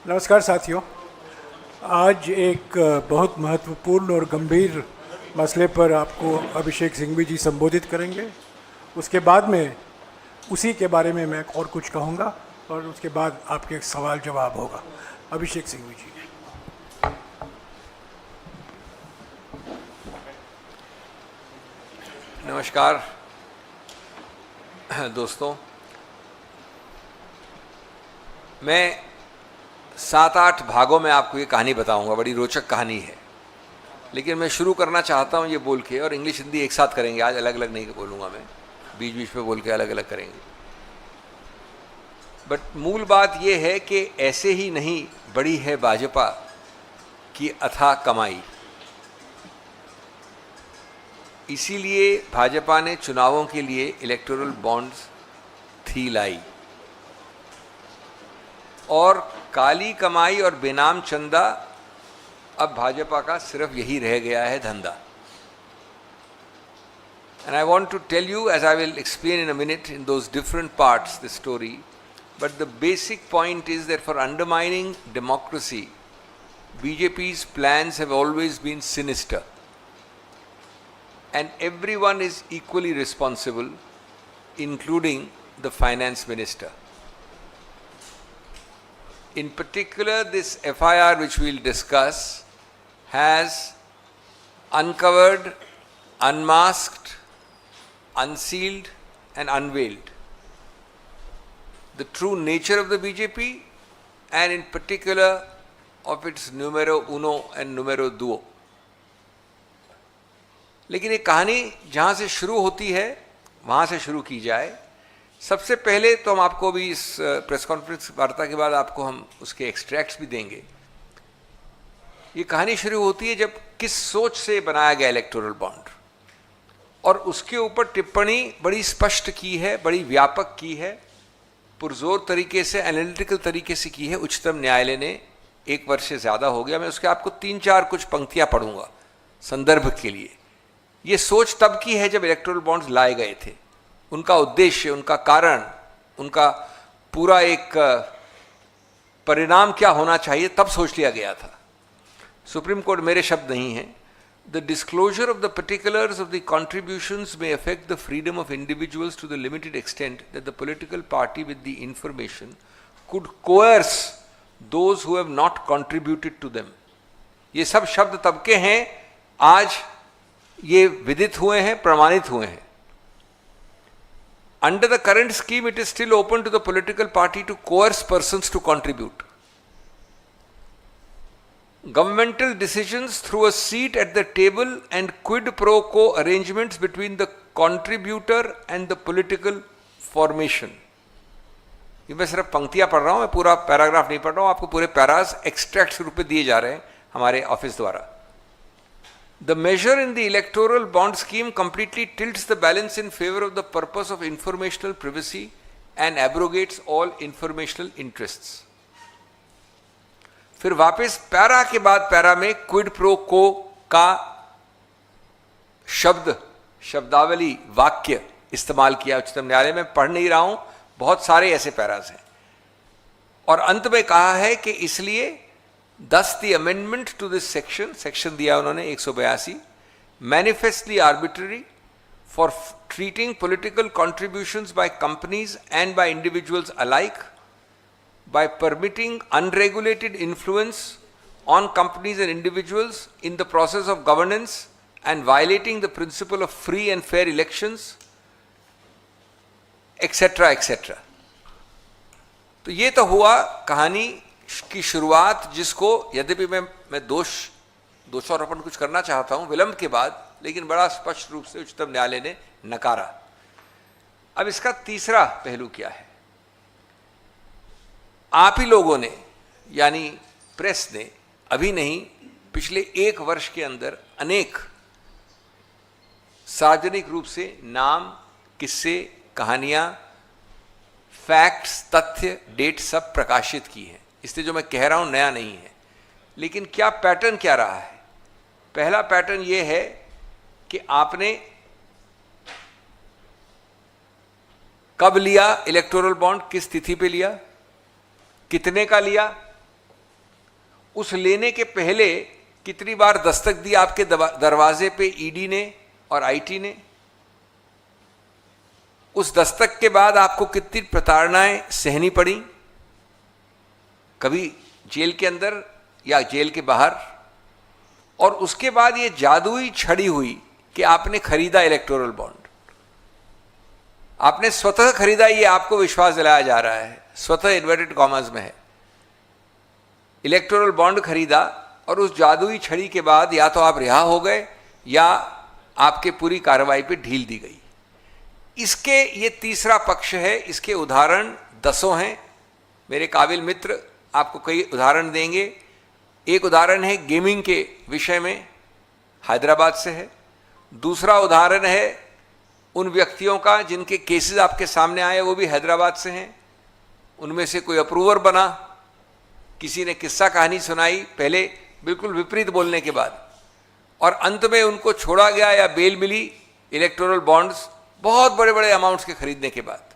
नमस्कार साथियों। आज एक बहुत महत्वपूर्ण और गंभीर मसले पर आपको अभिषेक सिंघवी जी संबोधित करेंगे। उसके बाद में उसी के बारे में मैं और कुछ कहूँगा और उसके बाद आपके सवाल जवाब होगा। अभिषेक सिंघवी जी। नमस्कार दोस्तों, मैं 7-8 भागों में आपको ये कहानी बताऊंगा। बड़ी रोचक कहानी है, लेकिन मैं शुरू करना चाहता हूँ ये बोल के, और इंग्लिश हिंदी एक साथ करेंगे आज, अलग अलग नहीं बोलूँगा मैं, बीच बीच में बोल के अलग अलग करेंगे। बट मूल बात ये है कि ऐसे ही नहीं बड़ी है भाजपा की अथाह कमाई। इसीलिए भाजपा ने चुनावों के लिए इलेक्टोरल बॉन्ड्स थी लाई, और काली कमाई और बेनाम चंदा अब भाजपा का सिर्फ यही रह गया है धंधा। And I want to tell you, as I will explain in a minute in those different parts, the story, but the basic point is that for undermining democracy, BJP's plans have always been sinister. And everyone is equally responsible, including the finance minister. In particular, this FIR which we will discuss has uncovered, unmasked, unsealed and unveiled the true nature of the BJP, and in particular of its numero uno and numero duo. लेकिन ये कहानी जहाँ से शुरू होती है वहाँ से शुरू की जाए। सबसे पहले तो हम आपको भी इस प्रेस कॉन्फ्रेंस वार्ता के बाद आपको हम उसके एक्सट्रैक्ट्स भी देंगे। ये कहानी शुरू होती है जब किस सोच से बनाया गया इलेक्टोरल बॉन्ड, और उसके ऊपर टिप्पणी बड़ी स्पष्ट की है, बड़ी व्यापक की है, पुरजोर तरीके से, एनालिटिकल तरीके से की है उच्चतम न्यायालय ने। 1 वर्ष से ज़्यादा हो गया। मैं उसके आपको 3-4 कुछ पंक्तियाँ पढ़ूंगा संदर्भ के लिए। ये सोच तब की है जब इलेक्टोरल बॉन्ड्स लाए गए थे। उनका उद्देश्य, उनका कारण, उनका पूरा एक परिणाम क्या होना चाहिए, तब सोच लिया गया था। सुप्रीम कोर्ट मेरे शब्द नहीं हैं। The disclosure of the particulars of the contributions may affect the freedom of individuals to the limited extent that the political party with the information could coerce those who have not contributed to them. ये सब शब्द तब के हैं, आज ये विदित हुए हैं, प्रमाणित हुए हैं। Under the current scheme, it is still open to the political party to coerce persons to contribute. Governmental decisions through a seat at the table and quid pro quo arrangements between the contributor and the political formation. ये मैं सिर्फ पंक्तियां पढ़ रहा हूं, मैं पूरा paragraph नहीं पढ़ रहा हूं। आपको पूरे पैरास एक्सट्रैक्ट के रूप में दिए जा रहे हैं हमारे ऑफिस द्वारा। The measure in the electoral bond scheme completely tilts the balance in favor of the purpose of informational privacy and abrogates all informational interests. फिर वापस पैरा के बाद पैरा में क्विड प्रो को का शब्दावली, वाक्य इस्तेमाल किया उच्चतम न्यायालय में। पढ़ नहीं रहा हूं, बहुत सारे ऐसे पैरास हैं। और अंत में कहा है कि इसलिए Thus the amendment to this section दिया उन्होंने 182, manifestly arbitrary for treating political contributions by companies and by individuals alike, by permitting unregulated influence on companies and individuals in the process of governance and violating the principle of free and fair elections, etc. etc. तो ये तो हुआ कहानी की शुरुआत, जिसको यद्यपि मैं दोषारोपण कुछ करना चाहता हूं विलंब के बाद, लेकिन बड़ा स्पष्ट रूप से उच्चतम न्यायालय ने नकारा। अब इसका तीसरा पहलू क्या है? आप ही लोगों ने, यानी प्रेस ने, अभी नहीं पिछले 1 वर्ष के अंदर अनेक सार्वजनिक रूप से नाम, किस्से, कहानियां, फैक्ट्स, तथ्य, डेट सब प्रकाशित की हैं। इसलिए जो मैं कह रहा हूं नया नहीं है। लेकिन क्या पैटर्न क्या रहा है? पहला पैटर्न यह है कि आपने कब लिया इलेक्टोरल बॉन्ड, किस तिथि पे लिया, कितने का लिया, उस लेने के पहले कितनी बार दस्तक दी आपके दरवाजे पे ईडी ने और आईटी ने? उस दस्तक के बाद आपको कितनी प्रताड़नाएं सहनी पड़ी, कभी जेल के अंदर या जेल के बाहर। और उसके बाद ये जादुई छड़ी हुई कि आपने खरीदा इलेक्टोरल बॉन्ड, आपने स्वतः खरीदा, ये आपको विश्वास दिलाया जा रहा है, स्वतः इन्वर्टेड कॉमर्स में है, इलेक्टोरल बॉन्ड खरीदा। और उस जादुई छड़ी के बाद या तो आप रिहा हो गए या आपके पूरी कार्रवाई पे ढील दी गई। इसके ये तीसरा पक्ष है। इसके उदाहरण दसों हैं। मेरे काबिल मित्र आपको कई उदाहरण देंगे। एक उदाहरण है गेमिंग के विषय में, हैदराबाद से है। दूसरा उदाहरण है उन व्यक्तियों का जिनके केसेस आपके सामने आए, वो भी हैदराबाद से हैं। उनमें से कोई अप्रूवर बना, किसी ने किस्सा कहानी सुनाई पहले बिल्कुल विपरीत बोलने के बाद, और अंत में उनको छोड़ा गया या बेल मिली इलेक्टोरल बॉन्ड्स बहुत बड़े बड़े अमाउंट्स के खरीदने के बाद।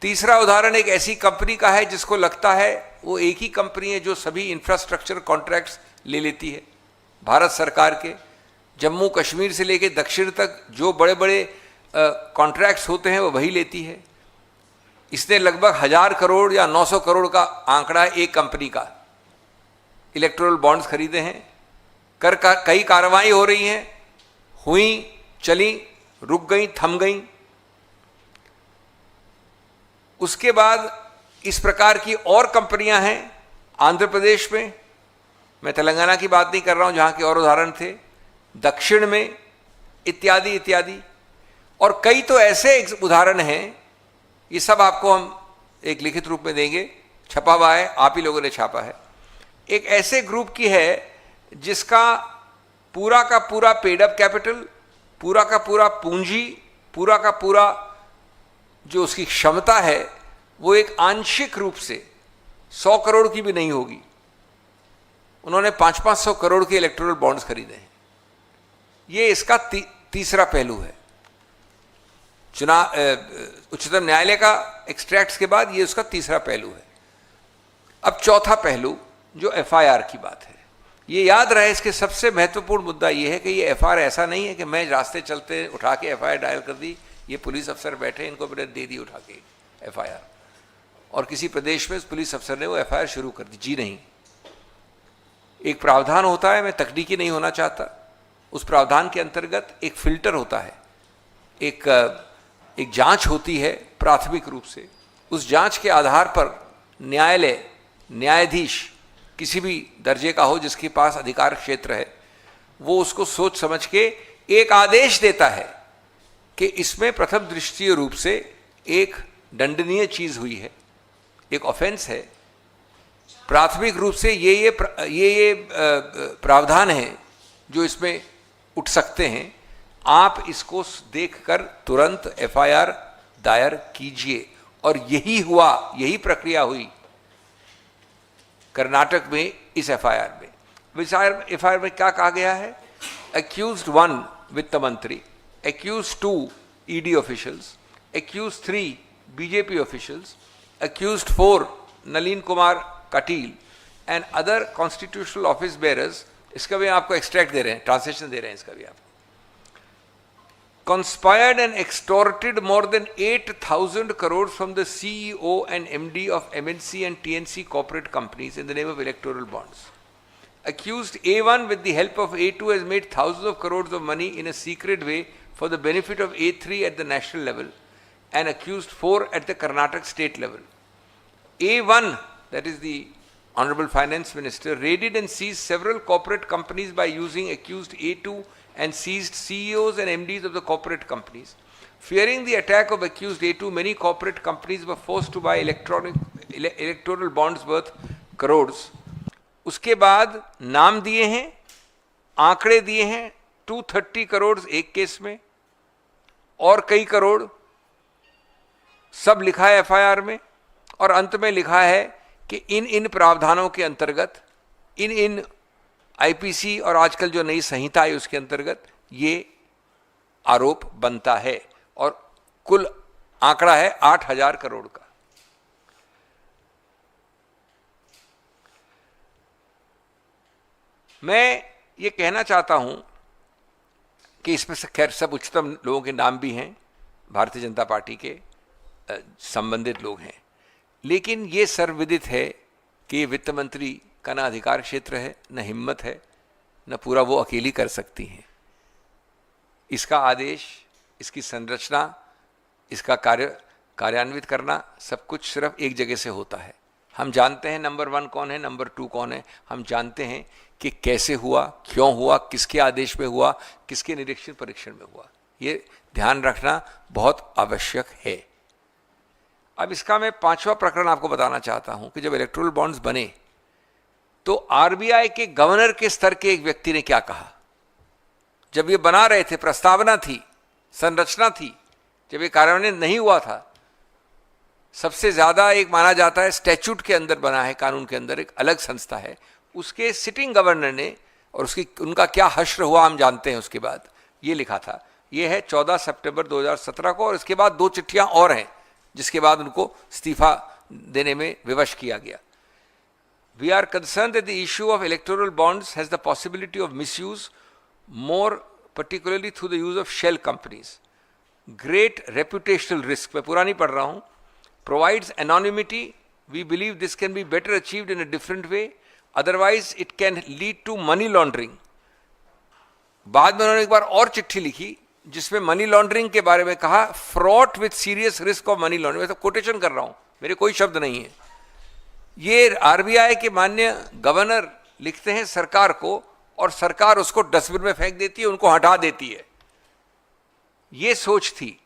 तीसरा उदाहरण एक ऐसी कंपनी का है जिसको लगता है वो एक ही कंपनी है जो सभी इंफ्रास्ट्रक्चर कॉन्ट्रैक्ट्स ले लेती है भारत सरकार के। जम्मू कश्मीर से लेकर दक्षिण तक जो बड़े बड़े कॉन्ट्रैक्ट्स होते हैं वो वही लेती है। इसने लगभग 1000 करोड़ या 900 करोड़ का आंकड़ा एक कंपनी का इलेक्टोरल बॉन्ड्स खरीदे हैं। कई कार्रवाई हो रही हैं, हुई, चली, रुक गई, थम गई। उसके बाद इस प्रकार की और कंपनियां हैं आंध्र प्रदेश में, मैं तेलंगाना की बात नहीं कर रहा हूं जहां के और उदाहरण थे, दक्षिण में, इत्यादि इत्यादि। और कई तो ऐसे उदाहरण हैं, ये सब आपको हम एक लिखित रूप में देंगे, छपा हुआ है, आप ही लोगों ने छापा है। एक ऐसे ग्रुप की है जिसका पूरा का पूरा पेड अप कैपिटल, पूरा का पूरा पूंजी, पूरा का पूरा जो उसकी क्षमता है वो एक आंशिक रूप से 100 करोड़ की भी नहीं होगी। उन्होंने 500-500 करोड़ के इलेक्टोरल बॉन्ड्स खरीदे हैं। ये इसका तीसरा पहलू है। उच्चतम न्यायालय का एक्सट्रैक्ट्स के बाद ये उसका तीसरा पहलू है। अब चौथा पहलू जो एफआईआर की बात है, ये याद रहे, इसके सबसे महत्वपूर्ण मुद्दा ये है कि ये एफआईआर ऐसा नहीं है कि मैं रास्ते चलते उठा के एफआईआर डायल कर दी, ये पुलिस अफसर बैठे इनको मैंने दे दी उठा के एफआईआर, और किसी प्रदेश में उस पुलिस अफसर ने वो एफआईआर शुरू कर दी। जी नहीं, एक प्रावधान होता है, मैं तकनीकी नहीं होना चाहता, उस प्रावधान के अंतर्गत एक फिल्टर होता है, एक जांच होती है प्राथमिक रूप से। उस जांच के आधार पर न्यायालय, न्यायाधीश किसी भी दर्जे का हो जिसके पास अधिकार क्षेत्र है, वो उसको सोच समझ के एक आदेश देता है कि इसमें प्रथम दृष्टीय रूप से एक दंडनीय चीज हुई है, एक ऑफेंस है, प्राथमिक रूप से ये प्रावधान है जो इसमें उठ सकते हैं, आप इसको देखकर तुरंत एफआईआर दायर कीजिए। और यही हुआ, यही प्रक्रिया हुई कर्नाटक में इस एफआईआर में। एफआईआर में क्या कहा गया है? एक्यूज्ड 1 वित्त मंत्री, accused 2 ED officials, accused 3 BJP officials, accused 4 Nalin Kumar Kateel and other constitutional office bearers. इसका भी आपको एक्सट्रैक्ट दे रहे हैं, ट्रांसलेशन दे रहे हैं इसका भी आप। Conspired and extorted more than 8,000 crores from the CEO and MD of MNC and TNC corporate companies in the name of electoral bonds. Accused A1 with the help of A2 has made thousands of crores of money in a secret way for the benefit of A3 at the national level and accused 4 at the Karnataka state level. A1, that is the Honorable Finance Minister, raided and seized several corporate companies by using accused A2 and seized CEOs and MDs of the corporate companies. Fearing the attack of accused A2, many corporate companies were forced to buy electoral bonds worth crores. उसके बाद नाम दिए हैं, आंकड़े दिए हैं, 230 करोड़ एक case में और कई करोड़, सब लिखा है एफआईआर में। और अंत में लिखा है कि इन प्रावधानों के अंतर्गत, इन आईपीसी और आजकल जो नई संहिता है उसके अंतर्गत ये आरोप बनता है। और कुल आंकड़ा है 8000 करोड़ का। मैं ये कहना चाहता हूं कि इसमें से खैर सब उच्चतम लोगों के नाम भी हैं, भारतीय जनता पार्टी के संबंधित लोग हैं, लेकिन ये सर्वविदित है कि वित्त मंत्री का ना अधिकार क्षेत्र है, न हिम्मत है, न पूरा वो अकेली कर सकती हैं। इसका आदेश, इसकी संरचना, इसका कार्यान्वित करना सब कुछ सिर्फ एक जगह से होता है। हम जानते हैं नंबर 1 कौन है, नंबर 2 कौन है, हम जानते हैं कि कैसे हुआ, क्यों हुआ, किसके आदेश पे हुआ, किसके निरीक्षण परीक्षण में हुआ। ये ध्यान रखना बहुत आवश्यक है। अब इसका मैं 5वां प्रकरण आपको बताना चाहता हूं कि जब इलेक्टोरल बॉन्ड्स बने तो आरबीआई के गवर्नर के स्तर के एक व्यक्ति ने क्या कहा। जब ये बना रहे थे, प्रस्तावना थी, संरचना थी, जब ये कार्यान्वयन नहीं हुआ था, सबसे ज्यादा एक माना जाता है स्टैच्यूट के अंदर बना है, कानून के अंदर एक अलग संस्था है, उसके सिटिंग गवर्नर ने, और उनका क्या हश्र हुआ हम जानते हैं। उसके बाद ये लिखा था, ये है 14 सितंबर 2017 को, और इसके बाद 2 चिट्ठियां और हैं जिसके बाद उनको इस्तीफा देने में विवश किया गया। We are concerned that the issue of electoral bonds has the possibility of misuse, more particularly through the use of shell companies. Great reputational risk, मैं पूरा नहीं पढ़ रहा हूं, provides anonymity. We believe this can be better achieved in a different way. Otherwise, it can lead to money laundering. बाद में उन्होंने एक बार और चिट्ठी लिखी जिसमें मनी लॉन्ड्रिंग के बारे में कहा, fraught with serious risk of money laundering. मैं तो कोटेशन कर रहा हूं, मेरे कोई शब्द नहीं है। ये आरबीआई के माननीय गवर्नर लिखते हैं सरकार को, और सरकार उसको डस्टबिन में फेंक देती है, उनको हटा देती है। ये सोच थी।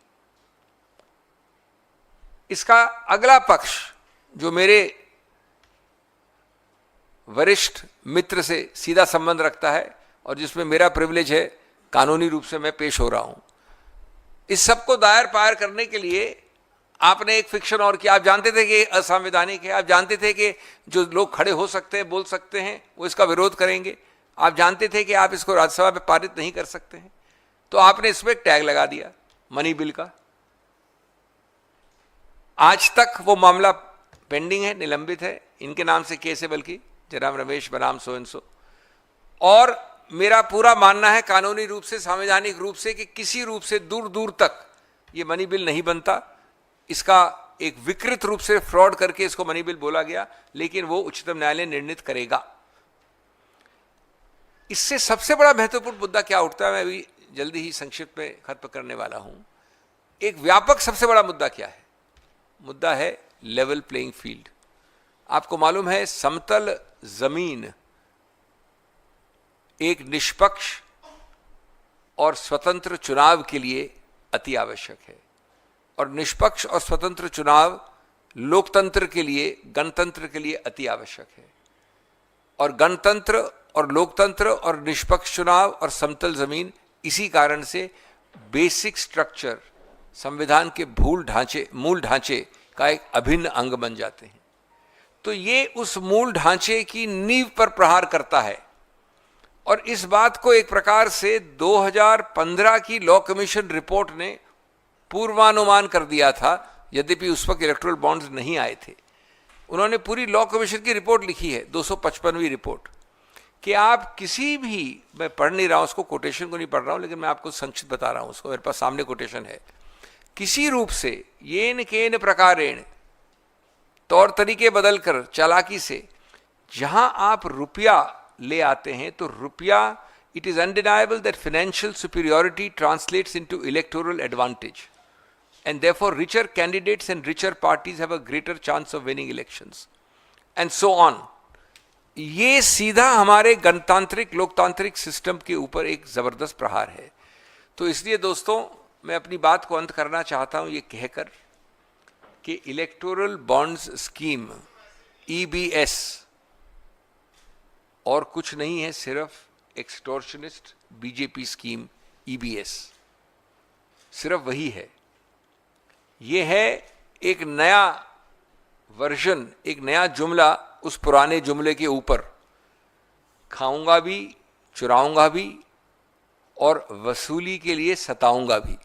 इसका अगला पक्ष जो मेरे वरिष्ठ मित्र से सीधा संबंध रखता है और जिसमें मेरा प्रिविलेज है, कानूनी रूप से मैं पेश हो रहा हूं, इस सबको दायर पायर करने के लिए आपने एक फिक्शन और किया। आप जानते थे कि असंवैधानिक है, आप जानते थे कि जो लोग खड़े हो सकते हैं, बोल सकते हैं, वो इसका विरोध करेंगे, आप जानते थे कि आप इसको राज्यसभा में पारित नहीं कर सकते हैं, तो आपने इसमें एक टैग लगा दिया मनी बिल का। आज तक वो मामला पेंडिंग है, निलंबित है, इनके नाम से केस है, बल्कि जनाब रमेश बनाम सो एंड सो। और मेरा पूरा मानना है कानूनी रूप से, संवैधानिक रूप से, कि किसी रूप से दूर दूर तक ये मनी बिल नहीं बनता। इसका एक विकृत रूप से फ्रॉड करके इसको मनी बिल बोला गया, लेकिन वो उच्चतम न्यायालय निर्णित करेगा। इससे सबसे बड़ा महत्वपूर्ण मुद्दा क्या उठता है, मैं अभी जल्दी ही संक्षिप्त में खत्म करने वाला हूं। एक व्यापक सबसे बड़ा मुद्दा क्या है? मुद्दा है लेवल प्लेइंग फील्ड। आपको मालूम है समतल जमीन एक निष्पक्ष और स्वतंत्र चुनाव के लिए अति आवश्यक है, और निष्पक्ष और स्वतंत्र चुनाव लोकतंत्र के लिए, गणतंत्र के लिए अति आवश्यक है। और गणतंत्र और लोकतंत्र और निष्पक्ष चुनाव और समतल जमीन इसी कारण से बेसिक स्ट्रक्चर, संविधान के मूल ढांचे का एक अभिन्न अंग बन जाते हैं। तो ये उस मूल ढांचे की नींव पर प्रहार करता है, और इस बात को एक प्रकार से 2015 की लॉ कमीशन रिपोर्ट ने पूर्वानुमान कर दिया था, यद्यपि उस वक्त इलेक्टोरल बॉन्ड्स नहीं आए थे। उन्होंने पूरी लॉ कमीशन की रिपोर्ट लिखी है, 255वीं रिपोर्ट, कि आप किसी भी, मैं पढ़ नहीं रहा हूं उसको, कोटेशन को नहीं पढ़ रहा हूं, लेकिन मैं आपको संक्षिप्त बता रहा हूं उसको, मेरे पास सामने कोटेशन है। किसी रूप से येन केन प्रकारेण, तौर तरीके बदलकर, चालाकी से, जहां आप रुपया ले आते हैं, तो रुपया, it is undeniable that financial superiority translates into electoral advantage, and therefore richer candidates and richer parties have a greater chance of winning elections, and so on. ये सीधा हमारे गणतांत्रिक लोकतांत्रिक सिस्टम के ऊपर एक जबरदस्त प्रहार है। तो इसलिए दोस्तों, मैं अपनी बात को अंत करना चाहता हूं ये कहकर कि इलेक्टोरल बॉन्ड्स स्कीम EBS और कुछ नहीं है, सिर्फ एक्सटॉर्शनिस्ट बीजेपी स्कीम EBS, सिर्फ वही है। ये है एक नया वर्जन, एक नया जुमला उस पुराने जुमले के ऊपर, खाऊंगा भी, चुराऊंगा भी, और वसूली के लिए सताऊंगा भी।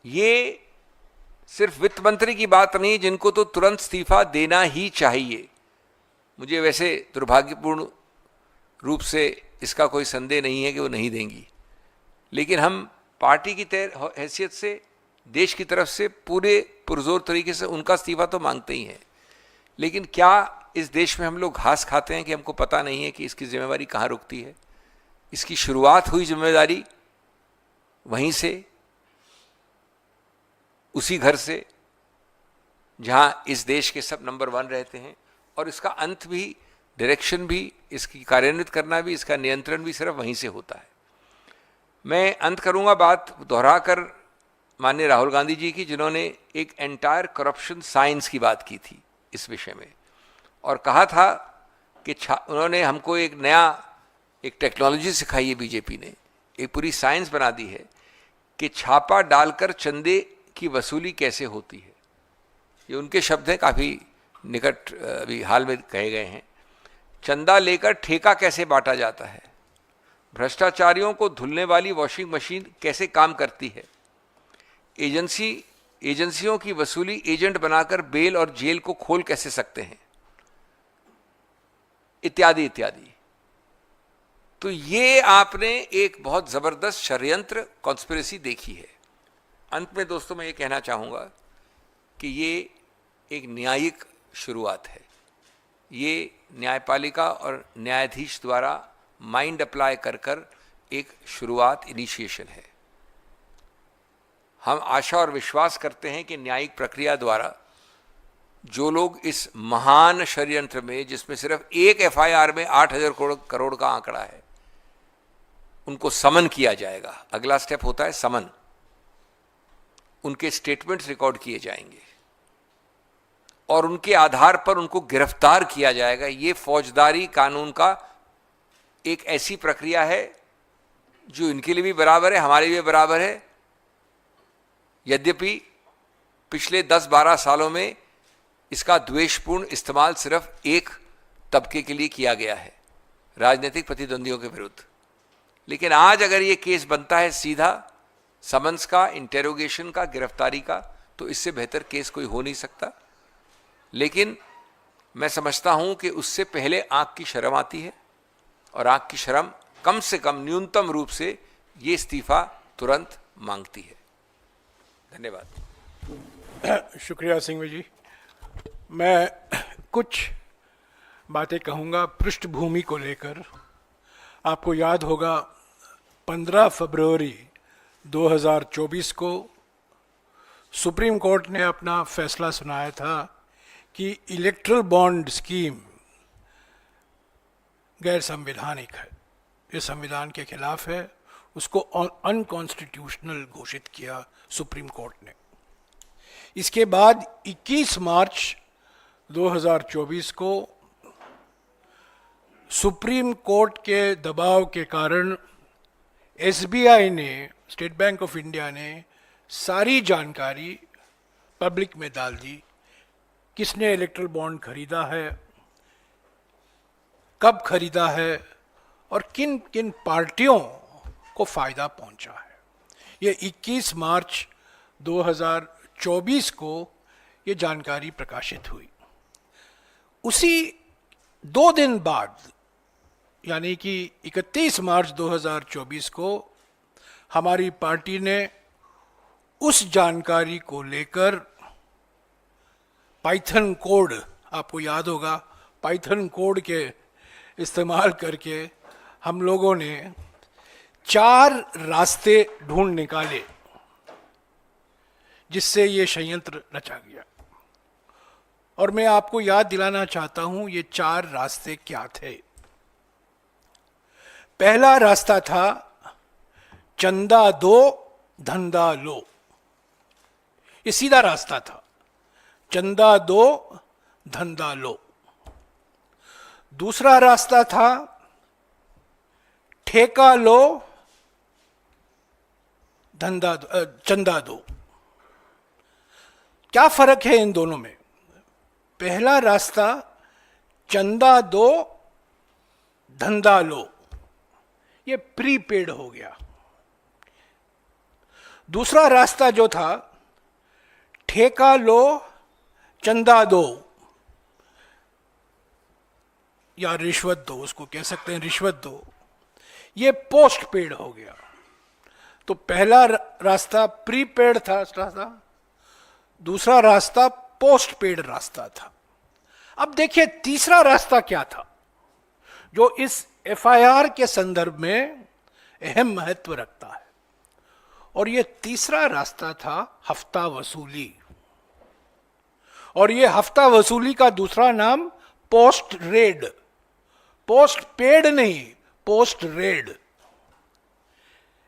ये सिर्फ वित्त मंत्री की बात नहीं, जिनको तो तुरंत इस्तीफा देना ही चाहिए, मुझे वैसे दुर्भाग्यपूर्ण रूप से इसका कोई संदेह नहीं है कि वो नहीं देंगी, लेकिन हम पार्टी की हैसियत से, देश की तरफ से पूरे पुरजोर तरीके से उनका इस्तीफा तो मांगते ही हैं। लेकिन क्या इस देश में हम लोग घास खाते हैं कि हमको पता नहीं है कि इसकी जिम्मेदारी कहाँ रुकती है? इसकी शुरुआत हुई जिम्मेदारी वहीं से, उसी घर से जहां इस देश के सब नंबर 1 रहते हैं, और इसका अंत भी, डायरेक्शन भी, इसकी कार्यान्वित करना भी, इसका नियंत्रण भी सिर्फ वहीं से होता है। मैं अंत करूंगा बात दोहराकर माननीय राहुल गांधी जी की, जिन्होंने एक एंटायर करप्शन साइंस की बात की थी इस विषय में, और कहा था कि उन्होंने हमको एक टेक्नोलॉजी सिखाई है बीजेपी ने, एक पूरी साइंस बना दी है कि छापा डालकर चंदे की वसूली कैसे होती है। ये उनके शब्द हैं, काफ़ी निकट अभी हाल में कहे गए हैं। चंदा लेकर ठेका कैसे बांटा जाता है, भ्रष्टाचारियों को धुलने वाली वॉशिंग मशीन कैसे काम करती है, एजेंसियों की वसूली एजेंट बनाकर बेल और जेल को खोल कैसे सकते हैं, इत्यादि इत्यादि। तो ये आपने एक बहुत जबरदस्त षड्यंत्र, कॉन्स्पिरेसी देखी है। अंत में दोस्तों मैं ये कहना चाहूंगा कि ये एक न्यायिक शुरुआत है। ये न्यायपालिका और न्यायाधीश द्वारा माइंड अप्लाई कर कर एक शुरुआत, इनिशिएशन है। हम आशा और विश्वास करते हैं कि न्यायिक प्रक्रिया द्वारा जो लोग इस महान षड्यंत्र में, जिसमें सिर्फ एक एफआईआर में 8,000 करोड़ का आंकड़ा है, उनको समन किया जाएगा। अगला स्टेप होता है समन। उनके स्टेटमेंट्स रिकॉर्ड किए जाएंगे और उनके आधार पर उनको गिरफ्तार किया जाएगा। ये फौजदारी कानून का एक ऐसी प्रक्रिया है जो इनके लिए भी बराबर है, हमारे लिए भी बराबर है। यद्यपि पिछले 10-12 सालों में इसका द्वेषपूर्ण इस्तेमाल सिर्फ एक तबके के लिए किया गया है, राजनीतिक प्रतिद्वंदियों के विरुद्ध। लेकिन आज अगर ये केस बनता है सीधा समन्स का, इंटेरोगेशन का, गिरफ्तारी का, तो इससे बेहतर केस कोई हो नहीं सकता। लेकिन मैं समझता हूं कि उससे पहले आंख की शर्म आती है, और आंख की शर्म कम से कम न्यूनतम रूप से ये इस्तीफा तुरंत मांगती है। धन्यवाद। शुक्रिया सिंघवी जी। मैं कुछ बातें कहूँगा पृष्ठभूमि को लेकर। आपको याद होगा 15 फरवरी 2024 को सुप्रीम कोर्ट ने अपना फैसला सुनाया था कि इलेक्ट्रल बॉन्ड स्कीम गैर संवैधानिक है, ये संविधान के खिलाफ है, उसको अनकॉन्स्टिट्यूशनल घोषित किया सुप्रीम कोर्ट ने। इसके बाद 21 मार्च 2024 को सुप्रीम कोर्ट के दबाव के कारण एसबीआई ने, स्टेट बैंक ऑफ इंडिया ने सारी जानकारी पब्लिक में डाल दी। किसने इलेक्ट्रल बॉन्ड खरीदा है, कब खरीदा है, और किन किन पार्टियों को फायदा पहुंचा है। ये 21 मार्च 2024 को ये जानकारी प्रकाशित हुई। उसी 2 दिन बाद, यानी कि 31 मार्च 2024 को हमारी पार्टी ने उस जानकारी को लेकर पाइथन कोड, आपको याद होगा, पाइथन कोड के इस्तेमाल करके हम लोगों ने 4 रास्ते ढूंढ निकाले जिससे ये षड्यंत्र रचा गया। और मैं आपको याद दिलाना चाहता हूं ये 4 रास्ते क्या थे। पहला रास्ता था चंदा दो धंधा लो। ये सीधा रास्ता था, चंदा दो धंधा लो। दूसरा रास्ता था ठेका लो धंधा चंदा दो। क्या फर्क है इन दोनों में? पहला रास्ता चंदा दो धंधा लो, ये प्रीपेड हो गया। दूसरा रास्ता जो था ठेका लो चंदा दो, या रिश्वत दो, उसको कह सकते हैं रिश्वत दो, ये पोस्ट पेड हो गया। तो पहला रास्ता प्रीपेड था रास्ता, दूसरा रास्ता पोस्ट पेड रास्ता था। अब देखिए तीसरा रास्ता क्या था जो इस एफआईआर के संदर्भ में अहम महत्व रखता है, और यह तीसरा रास्ता था हफ्ता वसूली। और यह हफ्ता वसूली का दूसरा नाम पोस्ट रेड, पोस्ट पेड नहीं, पोस्ट रेड।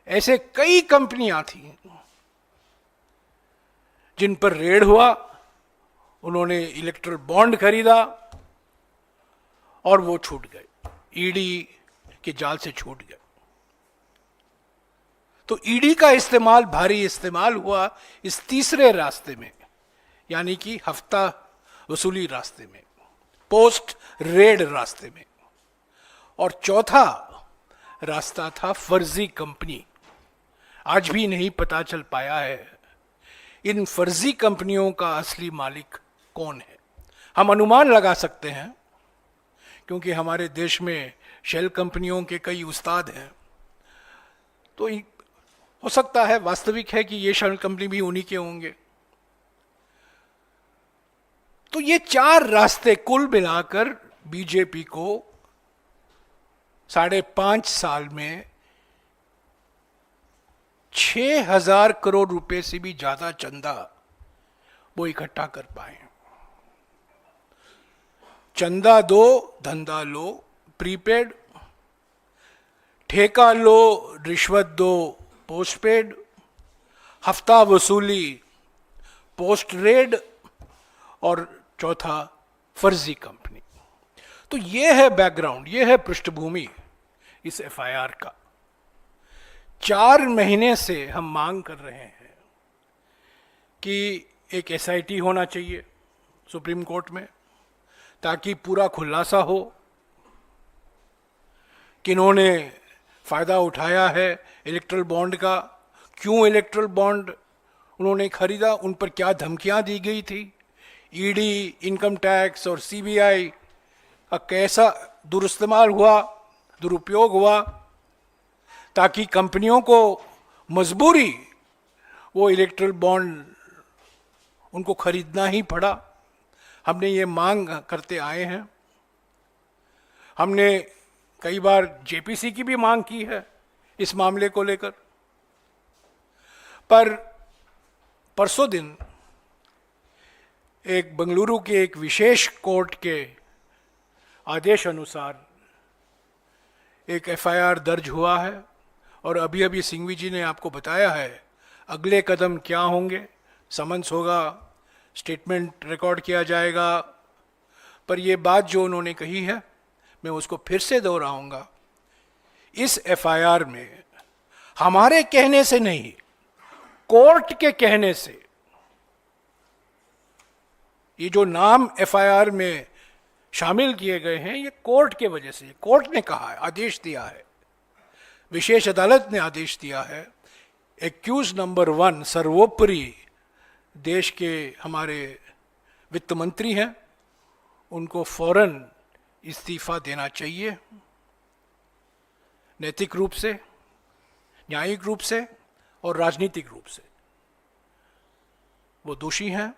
ऐसे कई कंपनियां थी जिन पर रेड हुआ, उन्होंने इलेक्ट्रल बॉन्ड खरीदा और वो छूट गए, ईडी के जाल से छूट गए। तो ईडी का इस्तेमाल, भारी इस्तेमाल हुआ इस तीसरे रास्ते में, यानी कि हफ्ता वसूली रास्ते में, पोस्ट रेड रास्ते में। और चौथा रास्ता था फर्जी कंपनी। आज भी नहीं पता चल पाया है इन फर्जी कंपनियों का असली मालिक कौन है। हम अनुमान लगा सकते हैं क्योंकि हमारे देश में शेल कंपनियों के कई उस्ताद हैं, तो हो सकता है, वास्तविक है कि ये शेल कंपनी भी उन्हीं के होंगे। तो ये चार रास्ते कुल मिलाकर बीजेपी को 5.5 साल में 6,000 करोड़ रुपए से भी ज्यादा चंदा वो इकट्ठा कर पाए। चंदा दो, धंधा लो, प्रीपेड, ठेका लो, रिश्वत दो, पोस्टपेड, हफ्ता वसूली, पोस्ट रेड, और चौथा फर्जी कंपनी। तो यह है बैकग्राउंड, यह है पृष्ठभूमि इस एफआईआर का। 4 महीने से हम मांग कर रहे हैं कि एक एसआईटी होना चाहिए सुप्रीम कोर्ट में, ताकि पूरा खुलासा हो किन्होंने फायदा उठाया है इलेक्ट्रल बॉन्ड का, क्यों इलेक्ट्रल बॉन्ड उन्होंने खरीदा, उन पर क्या धमकियां दी गई थी, ईडी, इनकम टैक्स और सीबीआई का कैसा दुरुस्तेमाल हुआ, दुरुपयोग हुआ, ताकि कंपनियों को मजबूरी वो इलेक्ट्रल बॉन्ड उनको खरीदना ही पड़ा। हमने ये मांग करते आए हैं। हमने कई बार जेपीसी की भी मांग की है इस मामले को लेकर, पर परसों दिन एक बेंगलुरु के एक विशेष कोर्ट के आदेश अनुसार एक एफआईआर दर्ज हुआ है, और अभी अभी सिंघवी जी ने आपको बताया है अगले कदम क्या होंगे। समन्स होगा, स्टेटमेंट रिकॉर्ड किया जाएगा, पर यह बात जो उन्होंने कही है मैं उसको फिर से दोहराऊंगा। इस एफआईआर में हमारे कहने से नहीं, कोर्ट के कहने से, ये जो नाम एफआईआर में शामिल किए गए हैं ये कोर्ट के वजह से, कोर्ट ने कहा है, आदेश दिया है, विशेष अदालत ने आदेश दिया है। एक्यूज नंबर 1 सर्वोपरि देश के हमारे वित्त मंत्री हैं, उनको फौरन इस्तीफा देना चाहिए, नैतिक रूप से, न्यायिक रूप से और राजनीतिक रूप से वो दोषी हैं।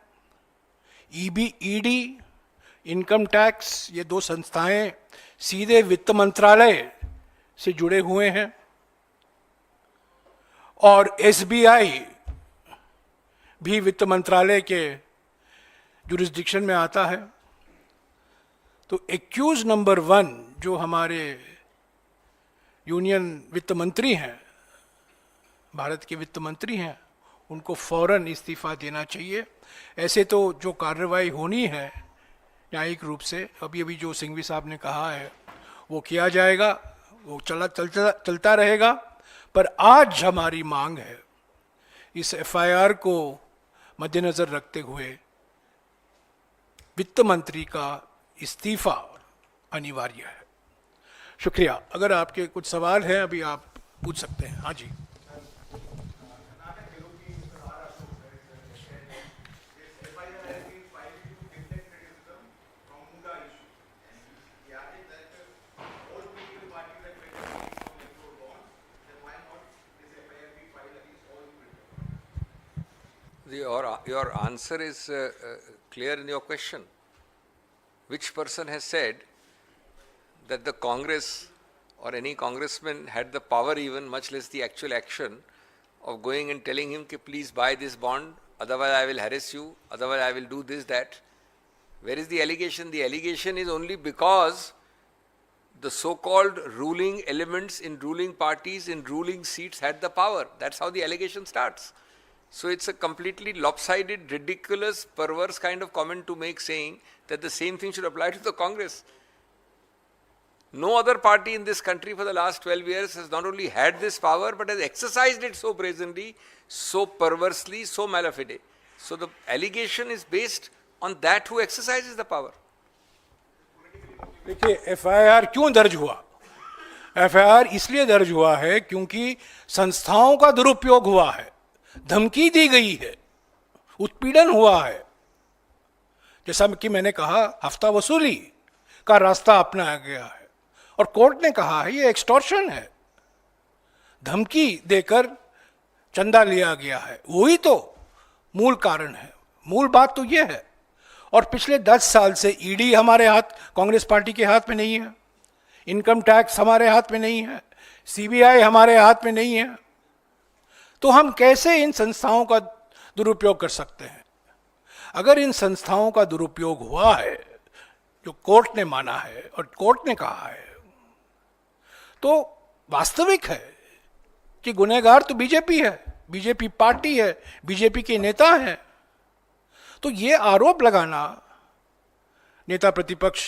ईडी, इनकम टैक्स, ये 2 संस्थाएं सीधे वित्त मंत्रालय से जुड़े हुए हैं, और एसबीआई भी वित्त मंत्रालय के जुरिस्डिक्शन में आता है। तो एक्यूज नंबर 1 जो हमारे यूनियन वित्त मंत्री हैं, भारत के वित्त मंत्री हैं, उनको फौरन इस्तीफा देना चाहिए। ऐसे तो जो कार्रवाई होनी है न्यायिक रूप से, अभी जो सिंघवी साहब ने कहा है वो किया जाएगा, वो चलता रहेगा। पर आज हमारी मांग है इस एफआईआर को मद्देनजर रखते हुए वित्त मंत्री का इस्तीफा अनिवार्य है। शुक्रिया। अगर आपके कुछ सवाल हैं अभी आप पूछ सकते हैं। हाँ जी। Your answer is clear in your question. Which person has said that the Congress or any congressman had the power, even much less the actual action, of going and telling him, "Ki, please buy this bond, otherwise I will harass you, otherwise I will do this, that"? Where is the allegation? The allegation is only because the so-called ruling elements in ruling parties, in ruling seats had the power. That's how the allegation starts. So it's a completely lopsided, ridiculous, perverse kind of comment to make, saying that the same thing should apply to the Congress. No other party in this country for the last 12 years has not only had this power, but has exercised it so brazenly, so perversely, so malafide. So the allegation is based on that who exercises the power. देखिए FIR क्यों दर्ज हुआ? FIR इसलिए दर्ज हुआ है क्योंकि संस्थाओं का दुरुपयोग हुआ है, धमकी दी गई है, उत्पीड़न हुआ है। जैसा कि मैंने कहा, हफ्ता वसूली का रास्ता अपनाया गया है और कोर्ट ने कहा है ये एक्सटॉर्शन है, धमकी देकर चंदा लिया गया है। वही तो मूल कारण है, मूल बात तो ये है। और पिछले 10 साल से ईडी हमारे हाथ, कांग्रेस पार्टी के हाथ में नहीं है, इनकम टैक्स हमारे हाथ में नहीं है, सीबीआई हमारे हाथ में नहीं है, तो हम कैसे इन संस्थाओं का दुरुपयोग कर सकते हैं? अगर इन संस्थाओं का दुरुपयोग हुआ है, जो कोर्ट ने माना है और कोर्ट ने कहा है, तो वास्तविक है कि गुनहगार तो बीजेपी है, बीजेपी पार्टी है, बीजेपी के नेता हैं। तो ये आरोप लगाना नेता प्रतिपक्ष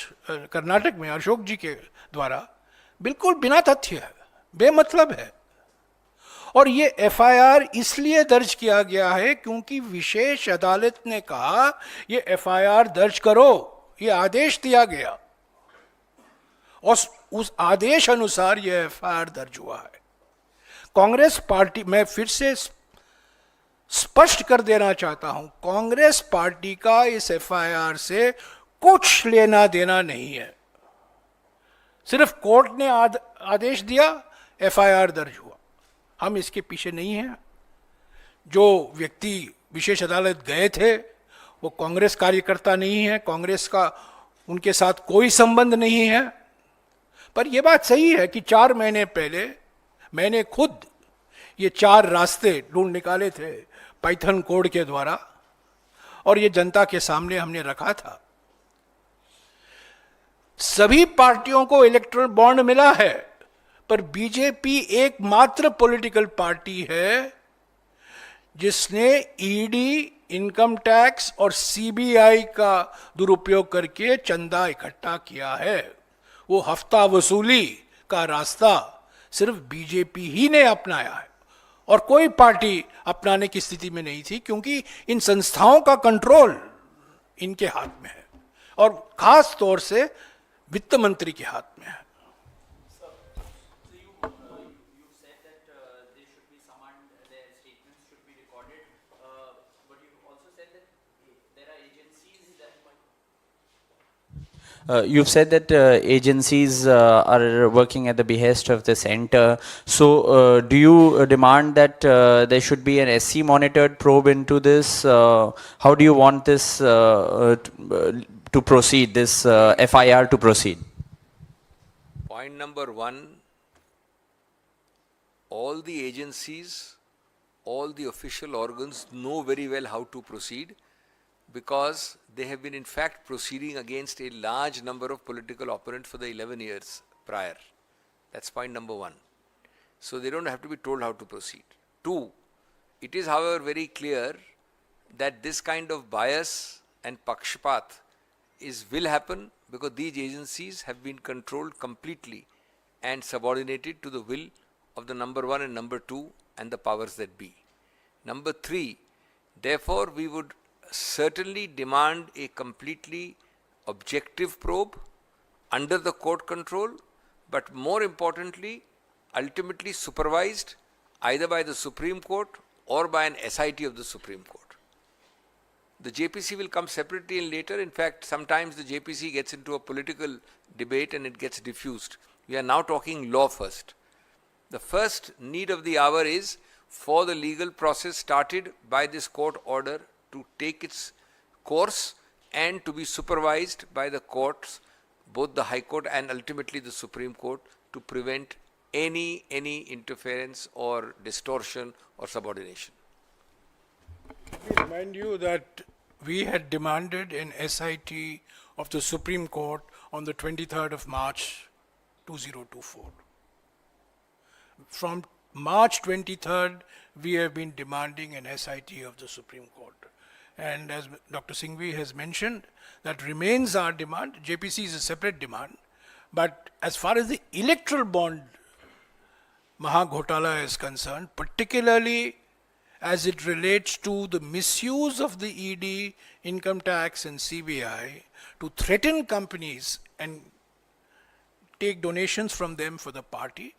कर्नाटक में अशोक जी के द्वारा बिल्कुल बिना तथ्य है, बेमतलब है। और ये एफआईआर इसलिए दर्ज किया गया है क्योंकि विशेष अदालत ने कहा ये एफआईआर दर्ज करो, ये आदेश दिया गया और उस आदेश अनुसार ये एफआईआर दर्ज हुआ है। कांग्रेस पार्टी, मैं फिर से स्पष्ट कर देना चाहता हूं, कांग्रेस पार्टी का इस एफआईआर से कुछ लेना देना नहीं है। सिर्फ कोर्ट ने आदेश दिया, एफआईआर दर्ज हुआ, हम इसके पीछे नहीं हैं। जो व्यक्ति विशेष अदालत गए थे वो कांग्रेस कार्यकर्ता नहीं है, कांग्रेस का उनके साथ कोई संबंध नहीं है। पर यह बात सही है कि 4 महीने पहले मैंने खुद ये 4 रास्ते ढूंढ निकाले थे पाइथन कोड के द्वारा और ये जनता के सामने हमने रखा था। सभी पार्टियों को इलेक्टोरल बॉन्ड मिला है, पर बीजेपी एकमात्र पॉलिटिकल पार्टी है जिसने ईडी, इनकम टैक्स और सीबीआई का दुरुपयोग करके चंदा इकट्ठा किया है। वो हफ्ता वसूली का रास्ता सिर्फ बीजेपी ही ने अपनाया है और कोई पार्टी अपनाने की स्थिति में नहीं थी, क्योंकि इन संस्थाओं का कंट्रोल इनके हाथ में है और खास तौर से वित्त मंत्री के हाथ में है। You've said that agencies are working at the behest of the center. So, do you demand that there should be an SC monitored probe into this? How do you want this to proceed, this FIR to proceed? Point number 1, all the agencies, all the official organs know very well how to proceed, because they have been in fact proceeding against a large number of political opponents for the 11 years prior. That's point number 1. So they don't have to be told how to proceed. 2, it is however very clear that this kind of bias and pakshapat will happen because these agencies have been controlled completely and subordinated to the will of the number 1 and number 2 and the powers that be. Number 3, therefore we would certainly demand a completely objective probe under the court control, but more importantly, ultimately supervised either by the Supreme Court or by an SIT of the Supreme Court. The JPC will come separately and later. In fact, sometimes the JPC gets into a political debate and it gets diffused. We are now talking law first. The first need of the hour is for the legal process started by this court order to take its course and to be supervised by the courts, both the High Court and ultimately the Supreme Court, to prevent any interference or distortion or subordination. Let me remind you that we had demanded an SIT of the Supreme Court on the 23rd of March 2024. From March 23rd, we have been demanding an SIT of the Supreme Court. And as Dr. Singhvi has mentioned, that remains our demand. JPC is a separate demand. But as far as the electoral bond Mahagotala is concerned, particularly as it relates to the misuse of the ED, income tax and CBI to threaten companies and take donations from them for the party,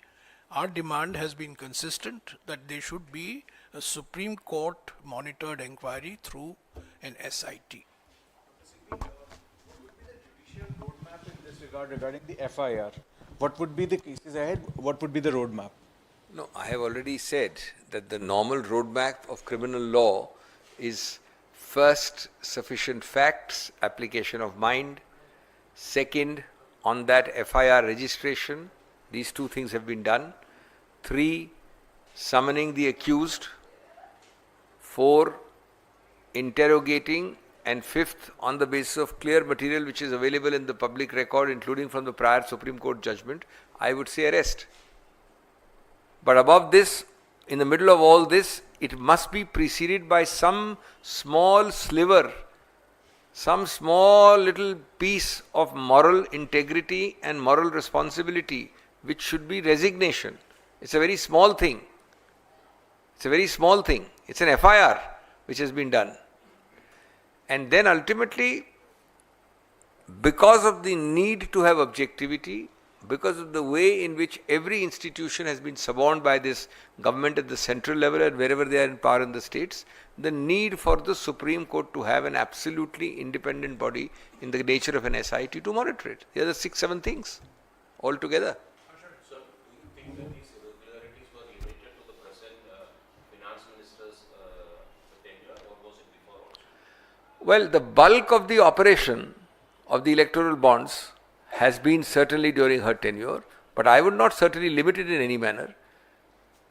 our demand has been consistent that there should be a Supreme Court monitored inquiry through an SIT. What would be the judicial roadmap in this regard regarding the FIR? What would be the cases ahead? What would be the roadmap? No, I have already said that the normal roadmap of criminal law is first, sufficient facts, application of mind. Second, on that FIR registration, these two things have been done. 3, summoning the accused. 4, interrogating. And 5th, on the basis of clear material which is available in the public record, including from the prior Supreme Court judgment, I would say arrest. But above this, in the middle of all this, it must be preceded by some small sliver, some small little piece of moral integrity and moral responsibility, which should be resignation. It's a very small thing. It's a very small thing. It's an FIR which has been done. And then ultimately, because of the need to have objectivity, because of the way in which every institution has been suborned by this government at the central level and wherever they are in power in the states, the need for the Supreme Court to have an absolutely independent body in the nature of an SIT to monitor it. There are the 6-7 things altogether. Sir, do you think that these irregularities were limited to the present finance minister's tenure, or was it before also? Well, the bulk of the operation of the electoral bonds has been certainly during her tenure, but I would not certainly limit it in any manner.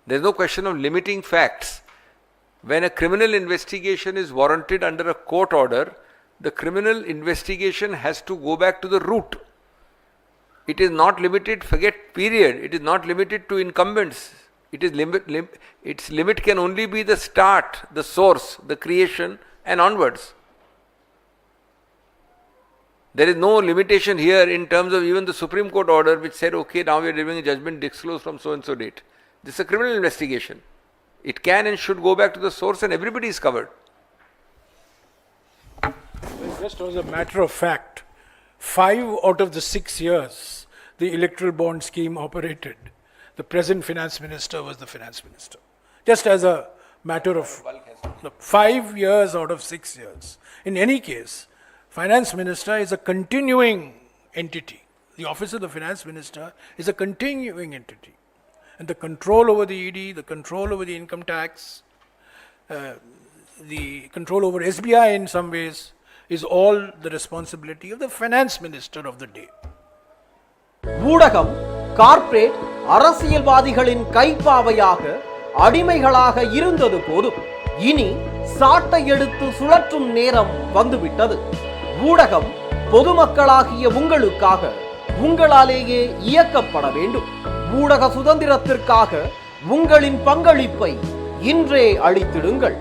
There is no question of limiting facts. When a criminal investigation is warranted under a court order, the criminal investigation has to go back to the root. It is not limited, forget period, it is not limited to incumbents. Its limit can only be the start, the source, the creation and onwards. There is no limitation here in terms of even the Supreme Court order which said, okay, now we are delivering a judgment disclosed from so and so date. This is a criminal investigation. It can and should go back to the source and everybody is covered. Just as a matter of fact, 5 out of the 6 years the electoral bond scheme operated, the present finance minister was the finance minister. Just as a matter of 5 years out of 6 years. In any case, finance minister is a continuing entity. The office of the finance minister is a continuing entity. And the control over the ED, the control over the income tax, the control over SBI in some ways, is all the responsibility of the finance minister of the day. ஊடகம் corporate அரசியல்வாதிகளின் கைப்பாவையாக அடிமைகளாக இருந்தது போதும். இனி சாட்டை எடுத்து சுழற்றும் நேரம் வந்துவிட்டது. ஊடகம் பொதுமக்களாகிய உங்களுக்காக உங்களாலேயே இயக்கப்பட வேண்டும். ஊடக சுதந்திரத்திற்காக உங்களின் பங்களிப்பை இன்றே அளித்திடுங்கள்.